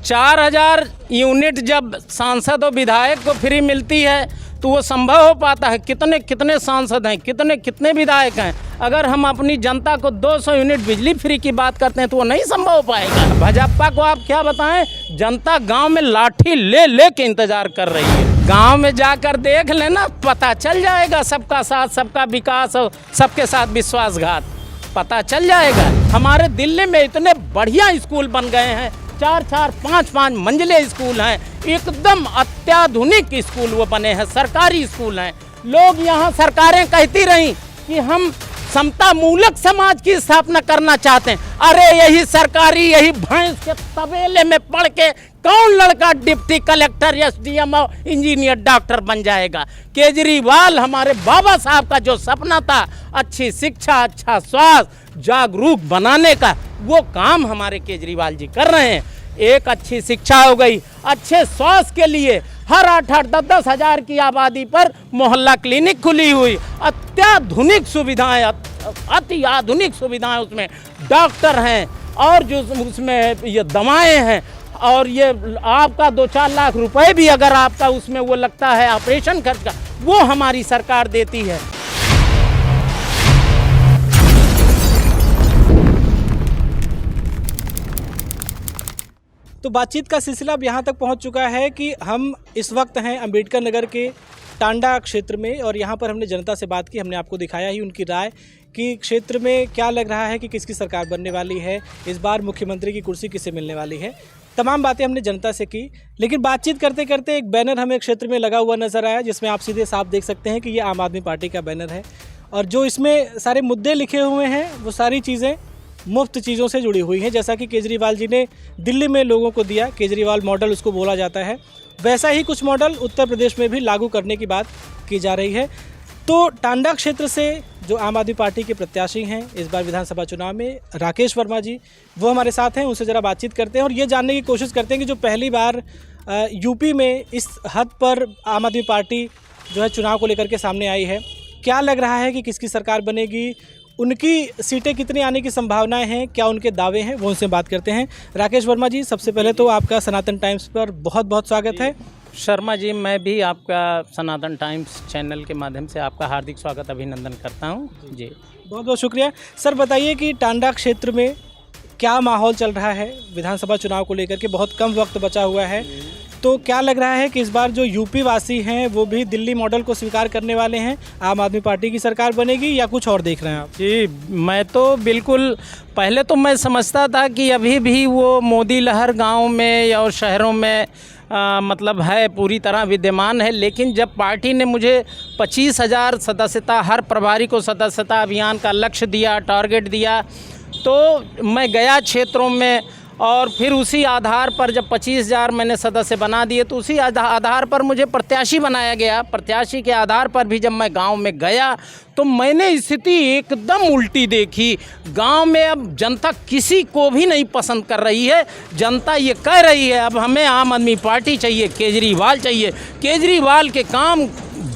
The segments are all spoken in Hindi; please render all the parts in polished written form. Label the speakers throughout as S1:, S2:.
S1: 4000 यूनिट जब सांसद और विधायक को फ्री मिलती है तो वो संभव हो पाता है? कितने कितने सांसद हैं, कितने कितने विधायक हैं। अगर हम अपनी जनता को 200 यूनिट बिजली फ्री की बात करते हैं तो वो नहीं संभव हो पाएगा। भाजपा को आप क्या बताएं, जनता गांव में लाठी ले ले के इंतजार कर रही है। गांव में जाकर देख लेना, पता चल जाएगा। सबका साथ, सबका विकास और सबके साथ विश्वासघात, पता चल जाएगा। हमारे दिल्ली में इतने बढ़िया स्कूल बन गए हैं, 4-4, 5-5 मंजिले स्कूल हैं, एकदम अत्याधुनिक स्कूल वो बने हैं, सरकारी स्कूल हैं। लोग यहाँ सरकारें कहती रहीं कि हम समता मूलक समाज की स्थापना करना चाहते हैं। अरे यही सरकारी, यही भैंस के तबेले में पढ़ के कौन लड़का डिप्टी कलेक्टर, एसडीएम और इंजीनियर, डॉक्टर बन जाएगा? केजरीवाल हमारे बाबा साहब का जो सपना था, अच्छी शिक्षा, अच्छा स्वास्थ्य, जागरूक बनाने का, वो काम हमारे केजरीवाल जी कर रहे हैं। एक अच्छी शिक्षा हो गई, अच्छे स्वास्थ्य के लिए हर 8-8, 10-10 हज़ार की आबादी पर मोहल्ला क्लिनिक खुली हुई, अत्याधुनिक सुविधाएं, अति आधुनिक सुविधाएं, उसमें डॉक्टर हैं और जो उसमें ये दवाएं हैं, और ये आपका 2-4 लाख रुपए भी अगर आपका उसमें वो लगता है ऑपरेशन खर्च का, वो हमारी सरकार देती है।
S2: तो बातचीत का सिलसिला अब यहाँ तक पहुँच चुका है कि हम इस वक्त हैं अंबेडकर नगर के टांडा क्षेत्र में, और यहाँ पर हमने जनता से बात की। हमने आपको दिखाया ही उनकी राय कि क्षेत्र में क्या लग रहा है कि किसकी सरकार बनने वाली है, इस बार मुख्यमंत्री की कुर्सी किसे मिलने वाली है। तमाम बातें हमने जनता से की, लेकिन बातचीत करते करते एक बैनर हमें क्षेत्र में लगा हुआ नज़र आया, जिसमें आप सीधे साफ देख सकते हैं कि ये आम आदमी पार्टी का बैनर है, और जो इसमें सारे मुद्दे लिखे हुए हैं वो सारी चीज़ें मुफ्त चीज़ों से जुड़ी हुई हैं। जैसा कि केजरीवाल जी ने दिल्ली में लोगों को दिया, केजरीवाल मॉडल उसको बोला जाता है, वैसा ही कुछ मॉडल उत्तर प्रदेश में भी लागू करने की बात की जा रही है। तो टांडा क्षेत्र से जो आम आदमी पार्टी के प्रत्याशी हैं इस बार विधानसभा चुनाव में, राकेश वर्मा जी, वो हमारे साथ हैं। उनसे ज़रा बातचीत करते हैं और ये जानने की कोशिश करते हैं कि जो पहली बार यूपी में इस हद पर आम आदमी पार्टी जो है चुनाव को लेकर के सामने आई है, क्या लग रहा है कि किसकी सरकार बनेगी, उनकी सीटें कितनी आने की संभावनाएं हैं, क्या उनके दावे हैं, वो उनसे बात करते हैं। राकेश वर्मा जी, सबसे पहले तो आपका सनातन टाइम्स पर बहुत बहुत स्वागत है।
S1: शर्मा जी, मैं भी आपका सनातन टाइम्स चैनल के माध्यम से आपका हार्दिक स्वागत, अभिनंदन करता हूं जी।
S2: बहुत बहुत शुक्रिया। सर बताइए कि टांडा क्षेत्र में क्या माहौल चल रहा है विधानसभा चुनाव को लेकर के? बहुत कम वक्त बचा हुआ है, तो क्या लग रहा है कि इस बार जो यूपी वासी हैं वो भी दिल्ली मॉडल को स्वीकार करने वाले हैं, आम आदमी पार्टी की सरकार बनेगी, या कुछ और देख रहे हैं आप?
S1: जी, मैं तो बिल्कुल, पहले तो मैं समझता था कि अभी भी वो मोदी लहर गांव में और शहरों में मतलब है, पूरी तरह विद्यमान है। लेकिन जब पार्टी ने मुझे 25,000 सदस्यता, हर प्रभारी को सदस्यता अभियान का लक्ष्य दिया, टारगेट दिया, तो मैं गया क्षेत्रों में, और फिर उसी आधार पर जब 25,000 मैंने सदस्य बना दिए तो उसी आधार पर मुझे प्रत्याशी बनाया गया। प्रत्याशी के आधार पर भी जब मैं गांव में गया तो मैंने स्थिति एकदम उल्टी देखी। गांव में अब जनता किसी को भी नहीं पसंद कर रही है। जनता ये कह रही है अब हमें आम आदमी पार्टी चाहिए, केजरीवाल चाहिए। केजरीवाल के काम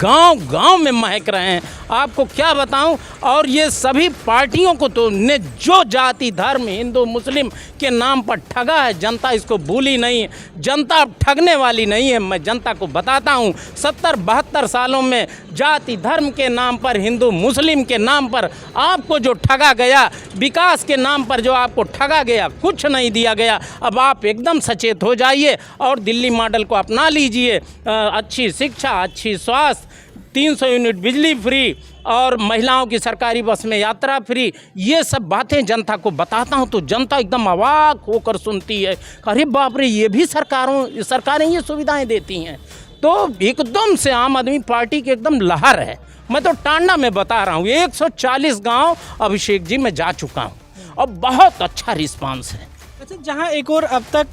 S1: गांव गांव में महक रहे हैं, आपको क्या बताऊं। और ये सभी पार्टियों को तो ने जो जाति, धर्म, हिंदू मुस्लिम के नाम पर ठगा है, जनता इसको भूली नहीं है। जनता अब ठगने वाली नहीं है, मैं जनता को बताता हूं। 70-72 सालों में जाति धर्म के नाम पर, हिंदू मुस्लिम के नाम पर आपको जो ठगा गया, विकास के नाम पर जो आपको ठगा गया, कुछ नहीं दिया गया। अब आप एकदम सचेत हो जाइए और दिल्ली मॉडल को अपना लीजिए। अच्छी शिक्षा, अच्छी स्वास्थ्य, 300 यूनिट बिजली फ्री और महिलाओं की सरकारी बस में यात्रा फ्री, ये सब बातें जनता को बताता हूँ तो जनता एकदम अवाक होकर सुनती है। अरे बाप रे, ये भी सरकारें ये सुविधाएं देती हैं। तो एकदम से आम आदमी पार्टी की एकदम लहर है। मैं तो टांडा में बता रहा हूँ, 140 गांव अभिषेक जी मैं जा चुका हूँ और बहुत अच्छा रिस्पांस है।
S2: अच्छा, जहाँ एक और अब तक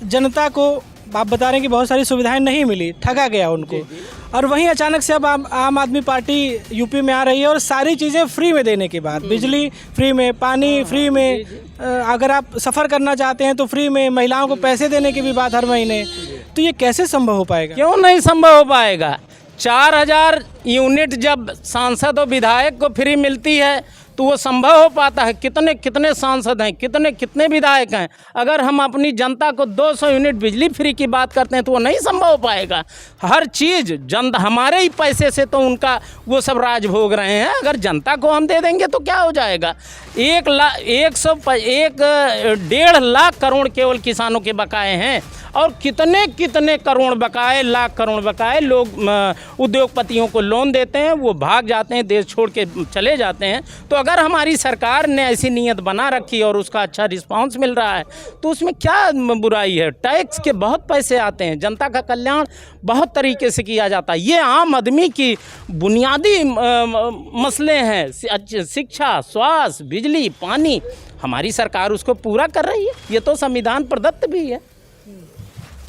S2: जनता को आप बता रहे हैं कि बहुत सारी सुविधाएं नहीं मिली, ठगा गया उनको, और वहीं अचानक से अब आम आदमी पार्टी यूपी में आ रही है और सारी चीज़ें फ्री में देने के बाद, बिजली फ्री में, पानी फ्री में, अगर आप सफ़र करना चाहते हैं तो फ्री में, महिलाओं को पैसे देने की भी बात हर महीने, तो ये कैसे संभव हो पाएगा?
S1: क्यों नहीं संभव हो पाएगा? 4000 यूनिट जब सांसद और विधायक को फ्री मिलती है तो वो संभव हो पाता है? कितने कितने सांसद हैं, कितने कितने विधायक हैं, अगर हम अपनी जनता को 200 यूनिट बिजली फ्री की बात करते हैं तो वो नहीं संभव हो पाएगा। हर चीज़ जनता, हमारे ही पैसे से तो उनका वो सब राज भोग रहे हैं, अगर जनता को हम दे देंगे तो क्या हो जाएगा। 1.5 लाख करोड़ केवल किसानों के बकाए हैं, और कितने कितने करोड़ बकाए, लाख करोड़ बकाए। लोग उद्योगपतियों को लोन देते हैं, वो भाग जाते हैं, देश छोड़ के चले जाते हैं। तो अगर हमारी सरकार ने ऐसी नीयत बना रखी और उसका अच्छा रिस्पांस मिल रहा है तो उसमें क्या बुराई है। टैक्स के बहुत पैसे आते हैं, जनता का कल्याण बहुत तरीके से किया जाता है। ये आम आदमी की बुनियादी मसले हैं, शिक्षा, स्वास्थ्य, बिजली, पानी, हमारी सरकार उसको पूरा कर रही है। ये तो संविधान प्रदत्त भी है।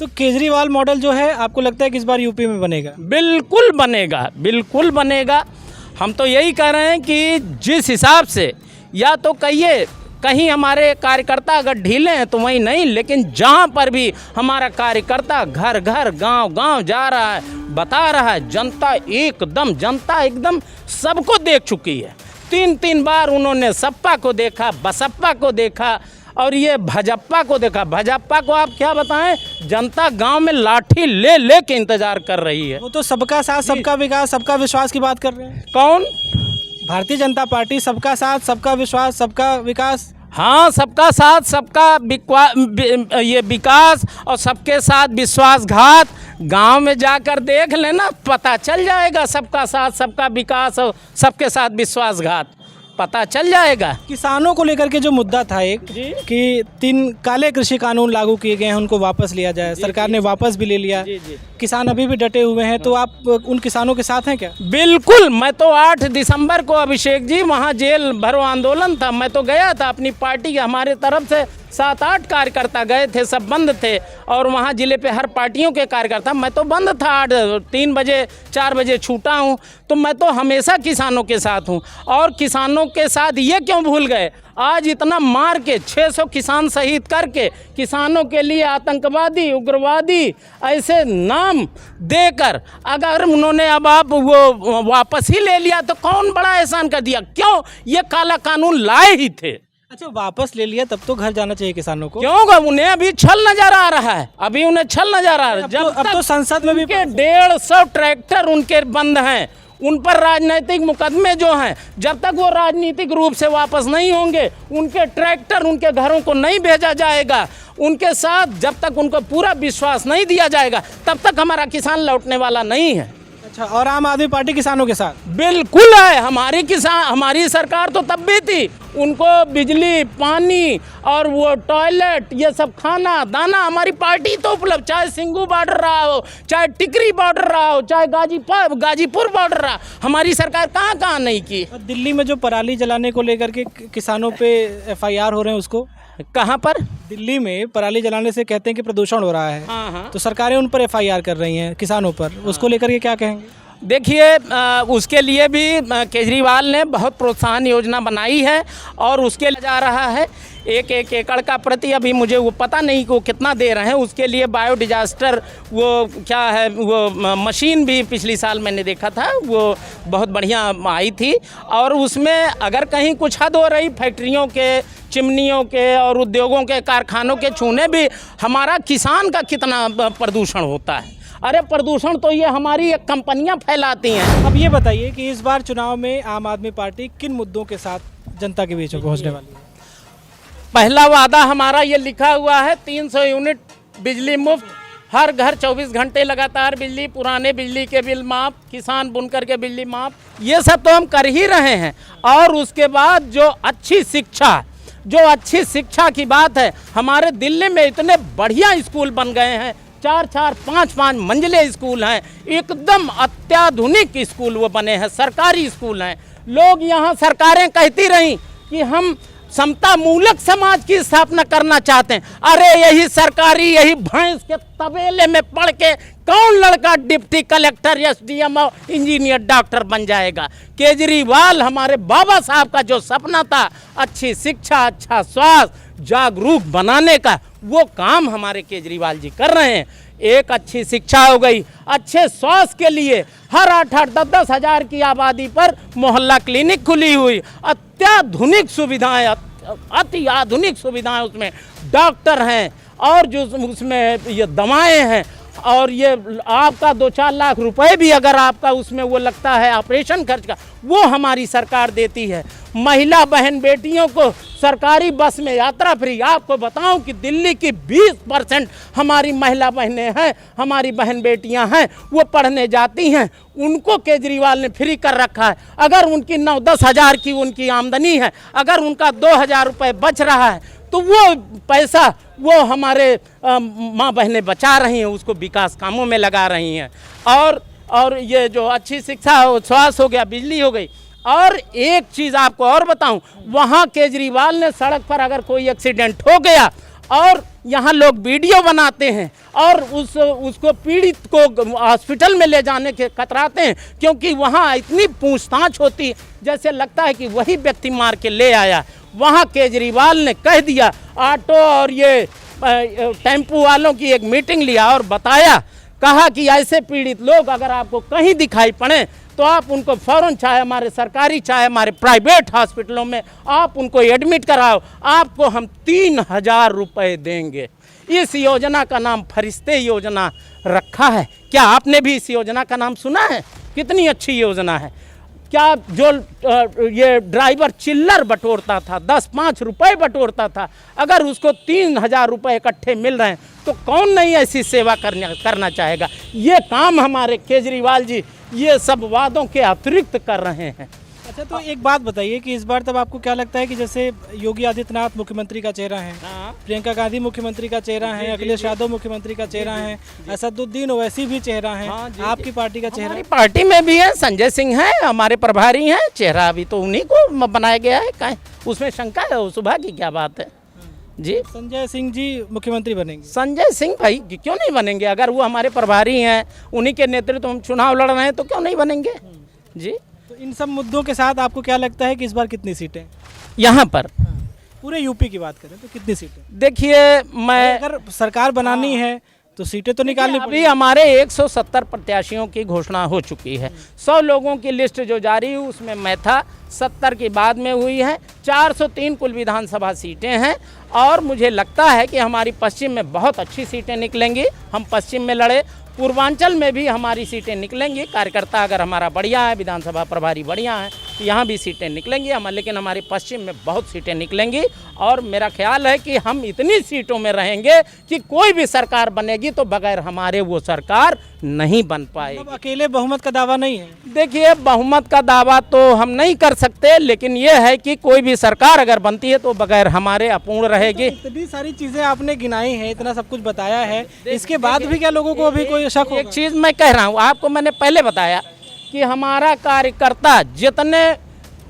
S2: तो केजरीवाल मॉडल जो है आपको लगता है कि इस बार यूपी में बनेगा?
S1: बिल्कुल बनेगा, बिल्कुल बनेगा। हम तो यही कह रहे हैं कि जिस हिसाब से, या तो कहिए कहीं हमारे कार्यकर्ता अगर ढीले हैं तो वहीं नहीं, लेकिन जहाँ पर भी हमारा कार्यकर्ता घर घर गांव गांव जा रहा है, बता रहा है, जनता एकदम सबको देख चुकी है। 3 बार उन्होंने सपा को देखा, बसपा को देखा और ये भाजपा को देखा। भाजपा को आप क्या बताएं, जनता गांव में लाठी ले ले के इंतजार कर रही है।
S2: वो तो सबका साथ, सबका विकास, सबका विश्वास की बात कर रहे हैं।
S1: कौन?
S2: भारतीय जनता पार्टी। सबका साथ, सबका विश्वास, सबका विकास।
S1: हाँ, सबका साथ, सबका ये विकास और सबके साथ विश्वासघात। गांव में जाकर देख लेना, पता चल जाएगा। सबका साथ, सबका विकास और सबके साथ विश्वासघात पता चल जाएगा।
S2: किसानों को लेकर के जो मुद्दा था एक कि 3 काले कृषि कानून लागू किए गए हैं, उनको वापस लिया जाए, सरकार ने वापस भी ले लिया। किसान अभी भी डटे हुए हैं, तो आप उन किसानों के साथ हैं क्या?
S1: बिल्कुल। मैं तो 8 दिसंबर को, अभिषेक जी, वहाँ जेल भरो आंदोलन था, मैं तो गया था। अपनी पार्टी के, हमारे तरफ से 7-8 कार्यकर्ता गए थे, सब बंद थे, और वहाँ ज़िले पे हर पार्टियों के कार्यकर्ता, मैं तो बंद था। 3 बजे 4 बजे छूटा हूँ। तो मैं तो हमेशा किसानों के साथ हूँ। और किसानों के साथ ये क्यों भूल गए? आज इतना मार के 600 किसान शहीद करके किसानों के लिए आतंकवादी, उग्रवादी ऐसे नाम देकर अगर उन्होंने अब आप वो वापस ही ले लिया तो कौन बड़ा एहसान कर दिया? क्यों? ये काला कानून लाए ही थे।
S2: अच्छा, वापस ले लिया, तब तो घर जाना चाहिए किसानों को।
S1: क्यों? उन्हें अभी छल नजर आ रहा है, अभी उन्हें छल नजर आ रहा है।
S2: अब तो संसद में भी
S1: 150 ट्रैक्टर उनके बंद हैं, उन पर राजनीतिक मुकदमे जो हैं, जब तक वो राजनीतिक रूप से वापस नहीं होंगे, उनके ट्रैक्टर उनके घरों को नहीं भेजा जाएगा। उनके साथ जब तक उनको पूरा विश्वास नहीं दिया जाएगा, तब तक हमारा किसान लौटने वाला नहीं है।
S2: अच्छा, और आम आदमी पार्टी किसानों के साथ?
S1: बिल्कुल है। हमारी सरकार तो तब भी थी, उनको बिजली, पानी और वो टॉयलेट, ये सब खाना दाना हमारी पार्टी तो उपलब्ध, चाहे सिंगू बॉर्डर रहा हो, चाहे टिकरी बॉर्डर रहा हो, चाहे गाजीपुर बॉर्डर रहा, हमारी सरकार कहाँ कहाँ नहीं की।
S2: दिल्ली में जो पराली जलाने को लेकर के किसानों पे FIR हो रहे हैं, उसको
S1: कहाँ पर?
S2: दिल्ली में पराली जलाने से कहते हैं कि प्रदूषण हो रहा है।
S1: हाँ।
S2: तो सरकारें उन पर FIR कर रही हैं किसानों पर, उसको लेकर के क्या कहेंगे?
S1: देखिए, उसके लिए भी केजरीवाल ने बहुत प्रोत्साहन योजना बनाई है और उसके लिए जा रहा है। 1 एकड़ का प्रति, अभी मुझे वो पता नहीं कि वो कितना दे रहे हैं, उसके लिए बायो डिजास्टर वो क्या है, वो मशीन भी पिछली साल मैंने देखा था, वो बहुत बढ़िया आई थी। और उसमें अगर कहीं कुछ हद हो रही, फैक्ट्रियों के, चिमनियों के और उद्योगों के, कारखानों के छूने भी हमारा किसान का कितना प्रदूषण होता है। अरे प्रदूषण तो ये हमारी कंपनियां फैलाती हैं।
S2: अब ये बताइए कि इस बार चुनाव में आम आदमी पार्टी किन मुद्दों के साथ जनता के बीच में पहुंचने वाली है?
S1: पहला वादा हमारा ये लिखा हुआ है, 300 यूनिट बिजली मुफ्त, हर घर 24 घंटे लगातार बिजली, पुराने बिजली के बिल माफ, किसान बुनकर के बिजली माफ, ये सब तो हम कर ही रहे हैं। और उसके बाद जो अच्छी शिक्षा की बात है, हमारे दिल्ली में इतने बढ़िया स्कूल बन गए हैं, 4-4, 5-5 मंजिले स्कूल हैं, एकदम अत्याधुनिक स्कूल वो बने हैं, सरकारी स्कूल हैं। लोग यहाँ, सरकारें कहती रहीं कि हम समता मूलक समाज की स्थापना करना चाहते हैं। अरे यही सरकारी, यही भैंस के तबेले में पढ़ के कौन लड़का डिप्टी कलेक्टर, SDM और इंजीनियर, डॉक्टर बन जाएगा? केजरीवाल, हमारे बाबा साहब का जो सपना था, अच्छी शिक्षा, अच्छा स्वास्थ्य, जागरूक बनाने का वो काम हमारे केजरीवाल जी कर रहे हैं। एक अच्छी शिक्षा हो गई, अच्छे स्वास्थ्य के लिए हर 8-8, 10-10 हज़ार की आबादी पर मोहल्ला क्लिनिक खुली हुई, अत्याधुनिक सुविधाएं, अति आधुनिक सुविधाएं, उसमें डॉक्टर हैं और जो उसमें ये दवाएं हैं, और ये आपका 2-4 लाख रुपए भी अगर आपका उसमें वो लगता है ऑपरेशन खर्च का, वो हमारी सरकार देती है। महिला बहन बेटियों को सरकारी बस में यात्रा फ्री। आपको बताऊं कि दिल्ली की 20% हमारी महिला बहनें हैं, हमारी बहन बेटियां हैं, वो पढ़ने जाती हैं, उनको केजरीवाल ने फ्री कर रखा है। अगर उनकी 9-10 हज़ार की उनकी आमदनी है, अगर उनका 2,000 रुपये बच रहा है तो वो पैसा वो हमारे माँ बहनें बचा रही हैं, उसको विकास कामों में लगा रही हैं। और ये जो अच्छी शिक्षा हो, स्वास्थ्य हो गया, बिजली हो गई। और एक चीज़ आपको और बताऊं, वहाँ केजरीवाल ने सड़क पर अगर कोई एक्सीडेंट हो गया और यहाँ लोग वीडियो बनाते हैं और उसको पीड़ित को हॉस्पिटल में ले जाने के कतराते हैं, क्योंकि वहाँ इतनी पूछताछ होती है जैसे लगता है कि वही व्यक्ति मार के ले आया। वहाँ केजरीवाल ने कह दिया, ऑटो और ये टेम्पो वालों की एक मीटिंग लिया और बताया, कहा कि ऐसे पीड़ित लोग अगर आपको कहीं दिखाई पड़े तो आप उनको फ़ौरन, चाहे हमारे सरकारी चाहे हमारे प्राइवेट हॉस्पिटलों में, आप उनको एडमिट कराओ, आपको हम 3,000 रुपये देंगे। इस योजना का नाम फरिश्ते योजना रखा है। क्या आपने भी इस योजना का नाम सुना है? कितनी अच्छी योजना है। क्या जो ये ड्राइवर चिल्लर बटोरता था, 10-5 रुपये बटोरता था, अगर उसको 3,000 रुपये इकट्ठे मिल रहे हैं तो कौन नहीं ऐसी सेवा करना चाहेगा। ये काम हमारे केजरीवाल जी ये सब वादों के अतिरिक्त कर रहे हैं।
S2: अच्छा, तो एक बात बताइए कि इस बार तब आपको क्या लगता है कि जैसे योगी आदित्यनाथ मुख्यमंत्री का चेहरा है, प्रियंका गांधी मुख्यमंत्री का चेहरा है, अखिलेश यादव मुख्यमंत्री का चेहरा है, असदुद्दीन ओवैसी भी चेहरा है, आपकी पार्टी का चेहरा?
S1: हमारी पार्टी में भी है, संजय सिंह है, हमारे प्रभारी हैं, चेहरा अभी तो उन्हीं को बनाया गया है। कहीं उसमें शंका है? सुबह की क्या बात है जी?
S2: संजय सिंह जी मुख्यमंत्री बनेंगे?
S1: संजय सिंह भाई क्यों नहीं बनेंगे? अगर वो हमारे प्रभारी हैं, उन्हीं के नेतृत्व में चुनाव लड़ रहे हैं तो क्यों नहीं बनेंगे जी?
S2: तो इन सब मुद्दों के साथ आपको क्या लगता है कि इस बार कितनी सीटें
S1: यहाँ पर?
S2: पूरे यूपी की बात करें तो कितनी सीटें?
S1: देखिए, मैं
S2: अगर सरकार बनानी है तो सीटें तो निकालनी
S1: अभी
S2: पड़ेगी।
S1: हमारे 170 प्रत्याशियों की घोषणा हो चुकी है। 100 लोगों की लिस्ट जो जारी हुई उसमें मैं था, 70 की बाद में हुई है। 403 कुल विधानसभा सीटें हैं और मुझे लगता है कि हमारी पश्चिम में बहुत अच्छी सीटें निकलेंगी। हम पश्चिम में लड़े, पूर्वांचल में भी हमारी सीटें निकलेंगी। कार्यकर्ता अगर हमारा बढ़िया है, विधानसभा प्रभारी बढ़िया है, तो यहाँ भी सीटें निकलेंगी। लेकिन हमारी पश्चिम में बहुत सीटें निकलेंगी और मेरा ख्याल है कि हम इतनी सीटों में रहेंगे कि कोई भी सरकार बनेगी तो बगैर हमारे वो सरकार नहीं बन पाएगी।
S2: मतलब अकेले बहुमत का दावा नहीं है?
S1: देखिए, बहुमत का दावा तो हम नहीं कर सकते, लेकिन ये है कि कोई भी सरकार अगर बनती है तो बगैर हमारे अपूर्ण रहेगी।
S2: इतनी सारी चीजें आपने गिनाई हैं, इतना सब कुछ बताया है, इसके बाद भी क्या लोगों को अभी कोई शक होगा?
S1: एक चीज़ मैं कह रहा हूँ आपको, मैंने पहले बताया कि हमारा कार्यकर्ता जितने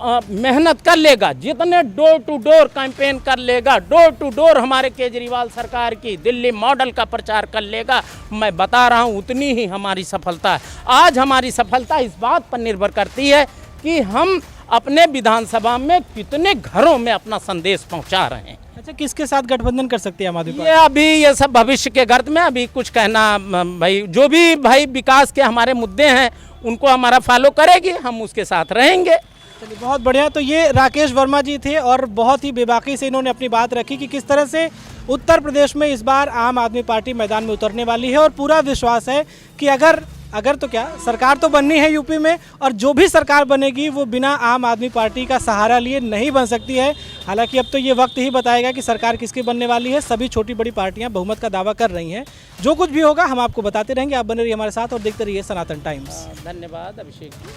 S1: मेहनत कर लेगा, जितने डोर टू डोर कैंपेन कर लेगा, डोर टू डोर हमारे केजरीवाल सरकार की दिल्ली मॉडल का प्रचार कर लेगा, मैं बता रहा हूँ उतनी ही हमारी सफलता है। आज हमारी सफलता इस बात पर निर्भर करती है कि हम अपने विधानसभा में कितने घरों में अपना संदेश पहुँचा रहे हैं।
S2: अच्छा, किसके साथ गठबंधन कर सकती है आम आदमी
S1: ये अभी ये सब भविष्य के गर्त में अभी कुछ कहना, भाई जो भी भाई विकास के हमारे मुद्दे हैं उनको हमारा फॉलो करेगी, हम उसके साथ रहेंगे।
S2: चलिए, बहुत बढ़िया। तो ये राकेश वर्मा जी थे और बहुत ही बेबाकी से इन्होंने अपनी बात रखी कि किस तरह से उत्तर प्रदेश में इस बार आम आदमी पार्टी मैदान में उतरने वाली है और पूरा विश्वास है कि अगर तो क्या सरकार तो बननी है यूपी में, और जो भी सरकार बनेगी वो बिना आम आदमी पार्टी का सहारा लिए नहीं बन सकती है। हालांकि अब तो ये वक्त ही बताएगा कि सरकार किसकी बनने वाली है। सभी छोटी बड़ी पार्टियां बहुमत का दावा कर रही हैं। जो कुछ भी होगा हम आपको बताते रहेंगे। आप बने रहिए हमारे साथ और देखते रहिए सनातन टाइम्स।
S1: धन्यवाद अभिषेक जी।